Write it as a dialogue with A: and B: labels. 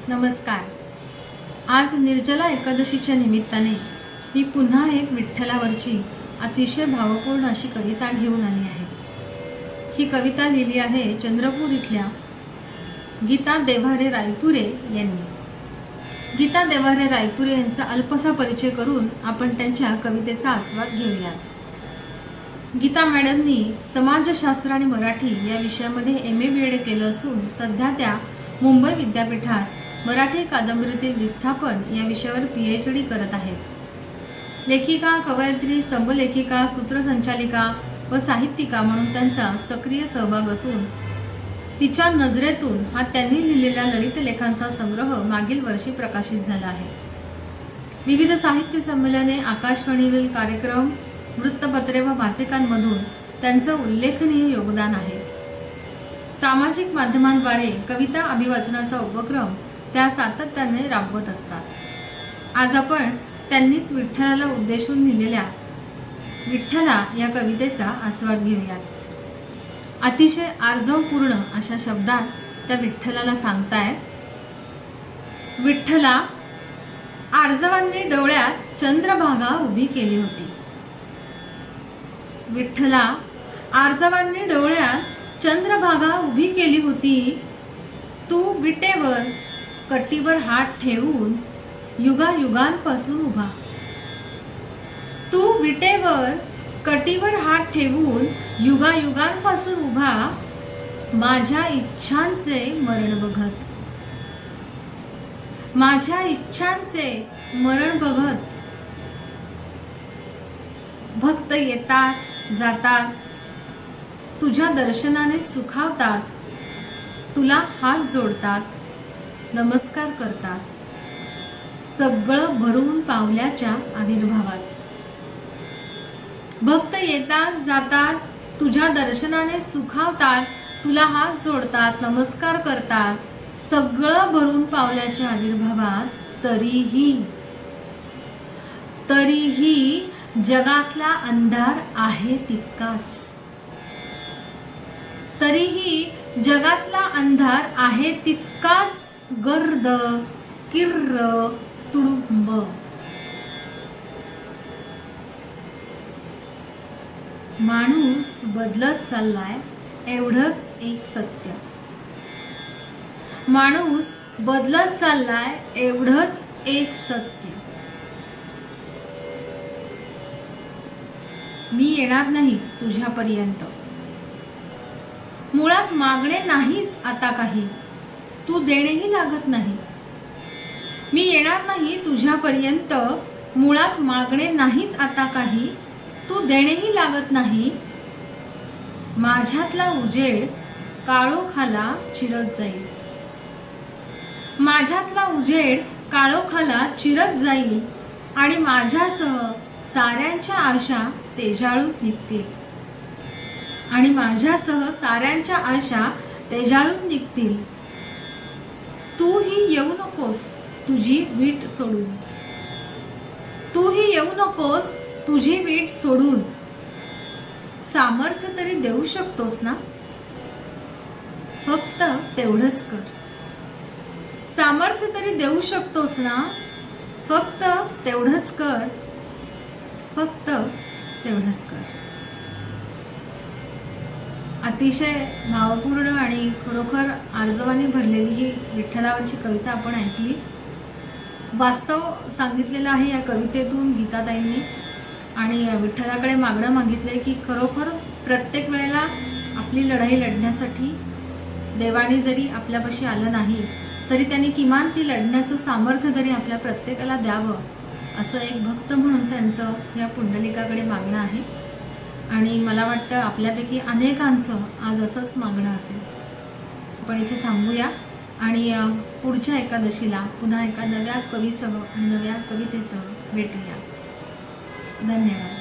A: नमस्कार। आज निर्जला एकादशीच्या निमित्ताने मी पुन्हा एक विठ्ठलावरची अतिशय भावपूर्ण अशी कविता घेऊन आली आहे। ही कविता लिहिली आहे चंद्रपूर इथल्या गीता देवारे रायपुरे यांनी। गीता देवारे रायपुरे यांचा अल्पसा परिचय करून आपण त्यांच्या कवितेचा आस्वाद घेऊया। गीता मॅडमनी समाजशास्त्र आणि मराठी या विषयामध्ये MA BEd केलं असून सध्या त्या मुंबई विद्यापीठात मराठी कादंबरीतील विस्थापन या विषयावर PhD करत आहेत। लेखिका, कवयित्री, स्तंभलेखिका, सूत्रसंचालिका व साहित्यिका म्हणून त्यांचा सक्रिय सहभाग असून तिच्या नजरेतून हा त्यांनी लिहिलेला ललित लेखांचा संग्रह मागील वर्षी प्रकाशित झाला आहे। विविध साहित्य संमेलने, आकाशवाणीवरील कार्यक्रम, वृत्तपत्रे व मासिकांमधून त्यांचं उल्लेखनीय योगदान आहे। सामाजिक माध्यमांद्वारे कविता अभिवाचनाचा उपक्रम त्या सातत्याने राबवत असतात। आज आपण त्यांनीच विठ्ठलाला उद्देशून लिहिलेल्या विठ्ठला या कवितेचा आस्वाद घेऊया। अतिशय आर्जवपूर्ण अशा शब्दात त्या विठ्ठलाला सांगतायत, विठ्ठला, आर्जवांनी डोळ्यात चंद्रभागा उभी केली होती। विठ्ठला, आर्जवांनी डोळ्यात चंद्रभागा उभी केली होती। तू विटेवर कटीवर हात ठेवून युगायुगांपासून उभा। तू विटेवर कटीवर हात ठेवून युगायुगांपासून उभा, माझ्या इच्छांचे मरण बघत, माझ्या इच्छांचे मरण बघत। भक्त येतात जातात, तुझ्या दर्शनाने सुखावतात, तुला हात जोडतात, नमस्कार करतात, सगळं भरून पावल्याच्या आविर्भावात। भक्त येतात जातात, तुझ्या दर्शनाने सुखावतात, तुला हात जोडतात, नमस्कार करतात, सगळं भरून पावल्याच्या आविर्भावात। तरीही जगातला अंधार आहे तितकाच, तरीही जगातला अंधार आहे तितकाच गर्द, किर्र, तुडुंब। माणूस बदलत चाललाय एवढंच एक सत्य, माणूस बदलत चाललाय एवढंच एक सत्य। मी येणार नाही तुझ्यापर्यंत, मुळात मागणे नाहीच आता काही, तू देणेही लागत नाही। मी येणार नाही तुझ्यापर्यंत, मुळात मागणे नाहीच आता काही, तू देणेही लागत नाही। माझ्यातला उजेड काळोखाला चिरत जाईल, माझ्यातला उजेड काळोखाला चिरत जाईल आणि माझ्यासह साऱ्यांच्या आशा तेजाळून निघतील, आणि माझ्यासह साऱ्यांच्या आशा तेजाळून निघतील। तूही येऊ नकोस तुझी वीट सोडून, तूही येऊ नकोस तुझी वीट सोडून। सामर्थ्य तरी देऊ शकतोस ना, फक्त तेवढंच कर। सामर्थ्य तरी देऊ शकतोस ना, फक्त तेवढंच कर, फक्त तेवढंच कर। अतिशय भावपूर्ण आणि खरोखर आर्जवाने भरलेली ही विठ्ठलावरची कविता आपण ऐकली। वास्तव सांगितलेलं आहे या कवितेतून गीताताईंनी, आणि विठ्ठलाकडे मागणं मागितलंय की खरोखर प्रत्येक वेळेला आपली लढाई लढण्यासाठी देवाने जरी आपल्यापाशी आलं नाही तरी त्यांनी किमान ती लढण्याचं सामर्थ्य तरी आपल्या प्रत्येकाला द्यावं, असं एक भक्त म्हणून त्यांचं या पुंडलिकाकडे मागणं आहे। आणि मला वाटतं आपल्यापैकी अनेकांचं आज असंच मागणं असेल। आपण इथे थांबूया आणि पुढच्या एकादशीला पुन्हा एका नव्या कवीसह आणि नव्या कवितेसह भेटूया। धन्यवाद।